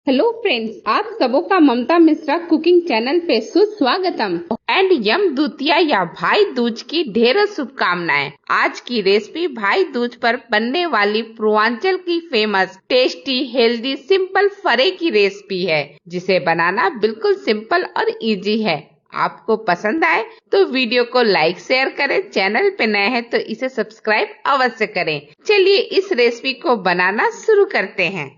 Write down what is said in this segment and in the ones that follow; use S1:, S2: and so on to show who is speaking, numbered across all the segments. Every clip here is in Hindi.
S1: हेलो फ्रेंड्स, आप सबों का ममता मिश्रा कुकिंग चैनल पे सुस्वागतम एंड यम द्वितीया या भाई दूज की ढेरों शुभकामनाएं। आज की रेसिपी भाई दूज पर बनने वाली पूर्वांचल की फेमस टेस्टी हेल्दी सिंपल फरे की रेसिपी है, जिसे बनाना बिल्कुल सिंपल और इजी है। आपको पसंद आए तो वीडियो को लाइक शेयर करें, चैनल पे नए हैं तो इसे सब्सक्राइब अवश्य करें। चलिए इस रेसिपी को बनाना शुरू करते हैं।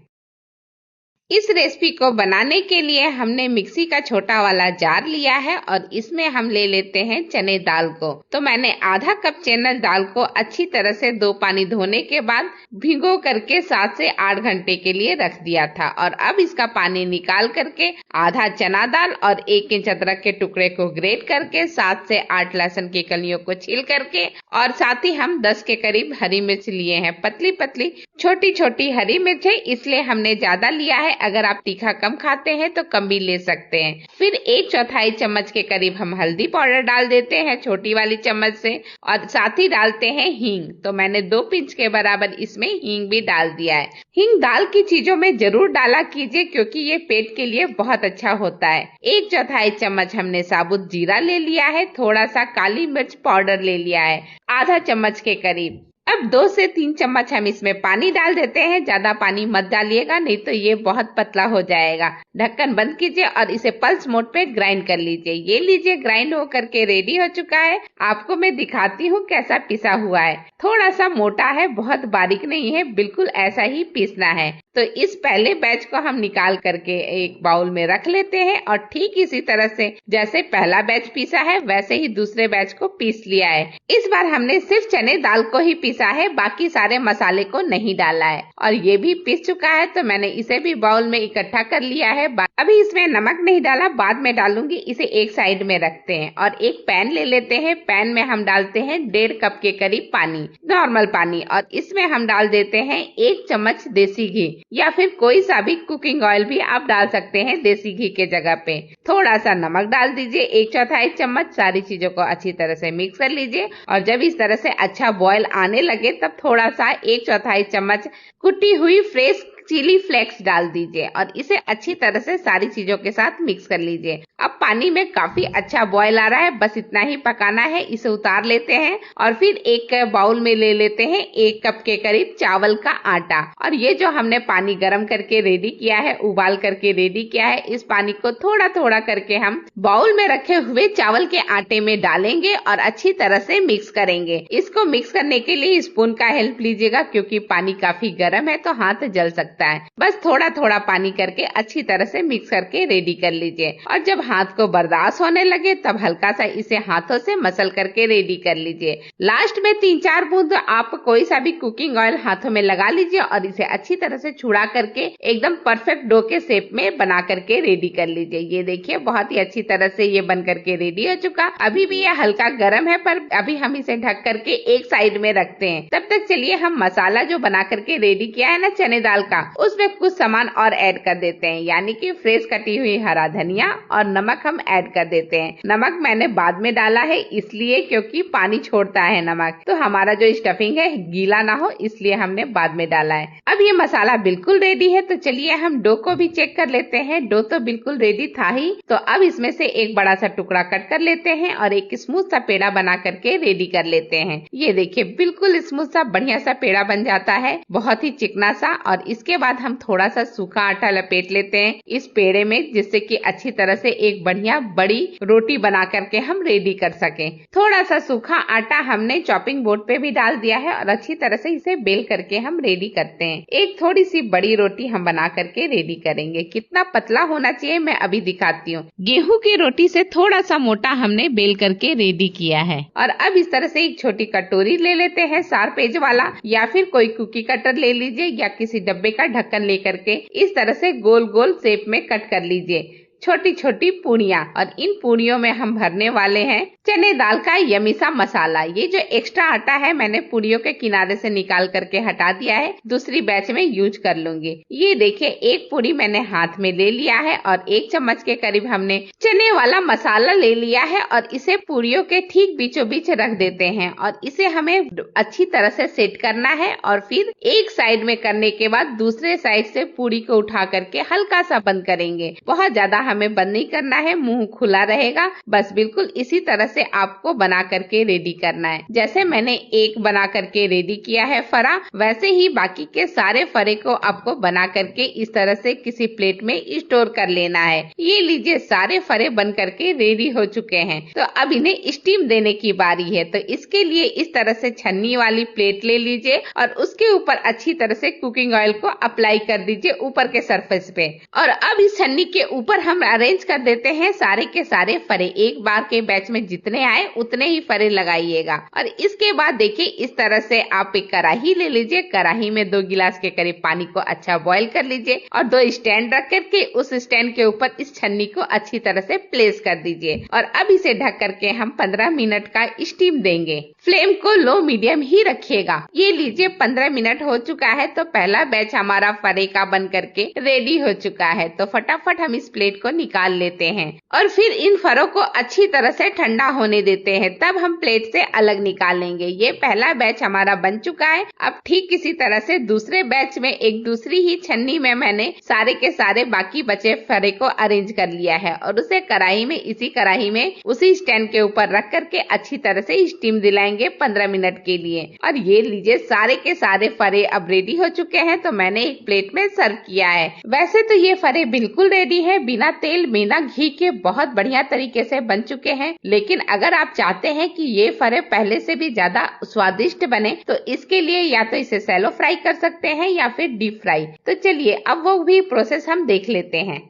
S1: इस रेसिपी को बनाने के लिए हमने मिक्सी का छोटा वाला जार लिया है और इसमें हम ले लेते हैं चने दाल को। तो मैंने आधा कप चने दाल को अच्छी तरह से 2 पानी धोने के बाद भिगो करके 7 से 8 घंटे के लिए रख दिया था और अब इसका पानी निकाल करके आधा चना दाल और 1 इंच अदरक के टुकड़े को ग्रेट करके 7 से 8 लहसुन की कलियों को छील करके और साथ ही हम 10 के करीब हरी मिर्च लिए हैं। पतली पतली छोटी छोटी हरी मिर्च है, इसलिए हमने ज्यादा लिया है। अगर आप तीखा कम खाते हैं तो कम भी ले सकते हैं। फिर 1/4 चम्मच के करीब हम हल्दी पाउडर डाल देते हैं छोटी वाली चम्मच से और साथ ही डालते हैं हींग। तो मैंने 2 पिंच के बराबर इसमें हींग भी डाल दिया है। हींग दाल की चीजों में जरूर डाला कीजिए क्योंकि ये पेट के लिए बहुत अच्छा होता है। 1/4 चम्मच हमने साबुत जीरा ले लिया है। थोड़ा सा काली मिर्च पाउडर ले लिया है, आधा चम्मच के करीब। अब 2 से 3 चम्मच हम इसमें पानी डाल देते हैं। ज्यादा पानी मत डालिएगा, नहीं तो ये बहुत पतला हो जाएगा। ढक्कन बंद कीजिए और इसे पल्स मोड पे ग्राइंड कर लीजिए। ये लीजिए, ग्राइंड हो करके रेडी हो चुका है। आपको मैं दिखाती हूँ कैसा पिसा हुआ है। थोड़ा सा मोटा है, बहुत बारीक नहीं है, बिल्कुल ऐसा ही पीसना है। तो इस पहले बैच को हम निकाल करके एक बाउल में रख लेते हैं और ठीक इसी तरह से जैसे पहला बैच पीसा है वैसे ही दूसरे बैच को पीस लिया है। इस बार हमने सिर्फ चने दाल को ही पीसा है, बाकी सारे मसाले को नहीं डाला है और ये भी पीस चुका है। तो मैंने इसे भी बाउल में इकट्ठा कर लिया है। अभी इसमें नमक नहीं डाला, बाद में डालूंगी। इसे एक साइड में रखते हैं और एक पैन ले लेते हैं। पैन में हम डालते हैं 1.5 कप के करीब पानी, नॉर्मल पानी, और इसमें हम डाल देते हैं 1 चम्मच देसी घी या फिर कोई सा भी कुकिंग ऑयल भी आप डाल सकते हैं देसी घी के जगह पे। थोड़ा सा नमक डाल दीजिए, 1/4 चम्मच। सारी चीजों को अच्छी तरह से मिक्स कर लीजिए और जब इस तरह से अच्छा बॉयल आने लगे तब थोड़ा सा 1/4 चम्मच कुटी हुई फ्रेश चिली फ्लेक्स डाल दीजिए और इसे अच्छी तरह से सारी चीजों के साथ मिक्स कर लीजिए। अब पानी में काफी अच्छा बॉयल आ रहा है, बस इतना ही पकाना है। इसे उतार लेते हैं और फिर एक बाउल में ले लेते हैं 1 कप के करीब चावल का आटा। और ये जो हमने पानी गर्म करके रेडी किया है, उबाल करके रेडी किया है, इस पानी को थोड़ा थोड़ा करके हम बाउल में रखे हुए चावल के आटे में डालेंगे और अच्छी तरह से मिक्स करेंगे। इसको मिक्स करने के लिए स्पून का हेल्प लीजिएगा क्योंकि पानी काफी गर्म है तो हाथ जल सकता है। बस थोड़ा थोड़ा पानी करके अच्छी तरह से मिक्स करके रेडी कर लीजिए और जब हाथ को बर्दाश्त होने लगे तब हल्का सा इसे हाथों से मसल करके रेडी कर लीजिए। लास्ट में 3-4 बूंद आप कोई सा भी कुकिंग ऑयल हाथों में लगा लीजिए और इसे अच्छी तरह से छुड़ा करके एकदम परफेक्ट डो के शेप में बना करके रेडी कर लीजिए। ये देखिए, बहुत ही अच्छी तरह से ये बन करके रेडी हो चुका। अभी भी ये हल्का गर्म है पर अभी हम इसे ढक करके एक साइड में रखते हैं। तब तक चलिए हम मसाला जो बना करके रेडी किया है ना चने दाल का, उसमें कुछ सामान और ऐड कर देते हैं, यानी कि फ्रेश कटी हुई हरा धनिया और नमक हम ऐड कर देते हैं। नमक मैंने बाद में डाला है इसलिए क्योंकि पानी छोड़ता है नमक, तो हमारा जो स्टफिंग है गीला ना हो इसलिए हमने बाद में डाला है। अब ये मसाला बिल्कुल रेडी है तो चलिए हम डो को भी चेक कर लेते हैं। डो तो बिल्कुल रेडी था ही, तो अब इसमें से एक बड़ा सा टुकड़ा कट कर लेते हैं और एक स्मूथ सा पेड़ा बना करके रेडी कर लेते हैं। ये देखिए, बिल्कुल स्मूथ सा बढ़िया सा पेड़ा बन जाता है, बहुत ही चिकना सा। और इसके बाद हम थोड़ा सा सूखा आटा लपेट लेते हैं इस पेड़े में, जिससे कि अच्छी तरह से एक बढ़िया बड़ी रोटी बना करके हम रेडी कर सकें। थोड़ा सा सूखा आटा हमने चॉपिंग बोर्ड पे भी डाल दिया है और अच्छी तरह से इसे बेल करके हम रेडी करते हैं। एक थोड़ी सी बड़ी रोटी हम बना करके रेडी करेंगे। कितना पतला होना चाहिए मैं अभी दिखाती हूँ। गेहूं की रोटी से थोड़ा सा मोटा हमने बेल करके रेडी किया है। और अब इस तरह से एक छोटी कटोरी ले लेते हैं 4 पेज वाला, या फिर कोई कुकी कटर ले लीजिए या किसी डब्बे का ढक्कन लेकर के इस तरह से गोल गोल शेप में कट कर लीजिए। छोटी छोटी पूड़ियाँ और इन पूड़ियों में हम भरने वाले हैं चने दाल का यमी सा मसाला। ये जो एक्स्ट्रा आटा है मैंने पूड़ियों के किनारे से निकाल करके हटा दिया है, दूसरी बैच में यूज कर लूंगी। ये देखिए एक पूड़ी मैंने हाथ में ले लिया है और 1 चम्मच के करीब हमने चने वाला मसाला ले लिया है और इसे पूड़ियों के ठीक बीचों बीच रख देते हैं और इसे हमें अच्छी तरह से सेट करना है और फिर एक साइड में करने के बाद दूसरे साइड से पूड़ी को उठा करके हल्का सा बंद करेंगे। बहुत ज्यादा हमें बंद नहीं करना है, मुंह खुला रहेगा। बस बिल्कुल इसी तरह से आपको बना करके रेडी करना है। जैसे मैंने एक बना करके रेडी किया है फरा, वैसे ही बाकी के सारे फरे को आपको बना करके इस तरह से किसी प्लेट में स्टोर कर लेना है। ये लीजिए सारे फरे बन करके रेडी हो चुके हैं। तो अब इन्हें स्टीम देने की बारी है। तो इसके लिए इस तरह से छन्नी वाली प्लेट ले लीजिए और उसके ऊपर अच्छी तरह से कुकिंग ऑयल को अप्लाई कर दीजिए ऊपर के सरफेस पे। और अब इस छन्नी के ऊपर हम अरेंज कर देते हैं सारे के सारे फरे। एक बार के बैच में जितने आए उतने ही फरे लगाइएगा। और इसके बाद देखिए इस तरह से आप एक कढ़ाई ले लीजिए। कढ़ाई में 2 गिलास के करीब पानी को अच्छा बॉईल कर लीजिए और 2 स्टैंड रख करके उस स्टैंड के ऊपर इस छन्नी को अच्छी तरह से प्लेस कर दीजिए और अब इसे ढक करके हम 15 मिनट का स्टीम देंगे। फ्लेम को लो मीडियम ही रखिएगा। ये लीजिए 15 मिनट हो चुका है तो पहला बैच हमारा फरे का बन करके रेडी हो चुका है। तो फटाफट हम इस प्लेट को निकाल लेते हैं और फिर इन फरों को अच्छी तरह से ठंडा होने देते हैं, तब हम प्लेट से अलग निकालेंगे। ये पहला बैच हमारा बन चुका है। अब ठीक इसी तरह से दूसरे बैच में एक दूसरी ही छन्नी में मैंने सारे के सारे बाकी बचे फरे को अरेंज कर लिया है और उसे कढ़ाई में इसी कढ़ाई में उसी स्टैंड के ऊपर रख करके अच्छी तरह से स्टीम दिलाएंगे 15 मिनट के लिए। और ये लीजिए सारे के सारे फरे अब रेडी हो चुके हैं तो मैंने एक प्लेट में सर्व किया है। वैसे तो ये फरे बिल्कुल रेडी है, बिना तेल बिना घी के बहुत बढ़िया तरीके से बन चुके हैं। लेकिन अगर आप चाहते हैं कि ये फरे पहले से भी ज्यादा स्वादिष्ट बने तो इसके लिए या तो इसे सैलो फ्राई कर सकते हैं या फिर डीप फ्राई। तो चलिए अब वो भी प्रोसेस हम देख लेते हैं।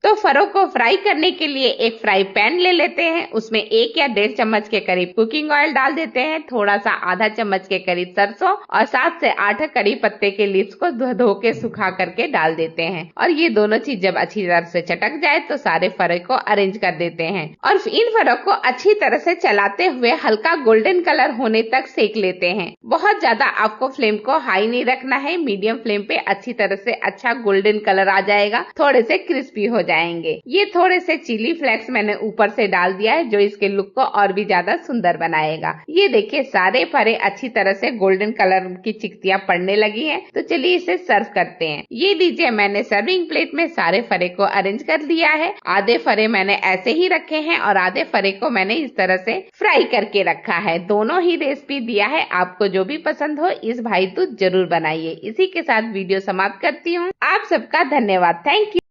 S1: तो फरों को फ्राई करने के लिए एक फ्राई पैन ले लेते हैं, उसमें 1 या 1.5 चम्मच के करीब कुकिंग ऑयल डाल देते हैं, थोड़ा सा आधा चम्मच के करीब सरसों और 7 से 8 कड़ी पत्ते के लीव्स को धो के सुखा करके डाल देते हैं। और ये दोनों चीज जब अच्छी तरह से चटक जाए तो सारे फरों को अरेंज कर देते हैं और इन फरों को अच्छी तरह से चलाते हुए हल्का गोल्डन कलर होने तक सेक लेते हैं। बहुत ज्यादा आपको फ्लेम को हाई नहीं रखना है, मीडियम फ्लेम पे अच्छी तरह से अच्छा गोल्डन कलर आ जाएगा, थोड़े से क्रिस्पी हो जाएंगे। ये थोड़े से चिली फ्लेक्स मैंने ऊपर से डाल दिया है जो इसके लुक को और भी ज्यादा सुंदर बनाएगा। ये देखिए सारे फरे अच्छी तरह से गोल्डन कलर की चिकटियां पड़ने लगी हैं। तो चलिए इसे सर्व करते हैं। ये लीजिए मैंने सर्विंग प्लेट में सारे फरे को अरेंज कर दिया है। आधे फरे मैंने ऐसे ही रखे हैं और आधे फरे को मैंने इस तरह से फ्राई करके रखा है। दोनों ही रेसिपी दिया है, आपको जो भी पसंद हो इस भाई दूज जरूर बनाइए। इसी के साथ वीडियो समाप्त करती हूँ। आप सबका धन्यवाद। Thank you.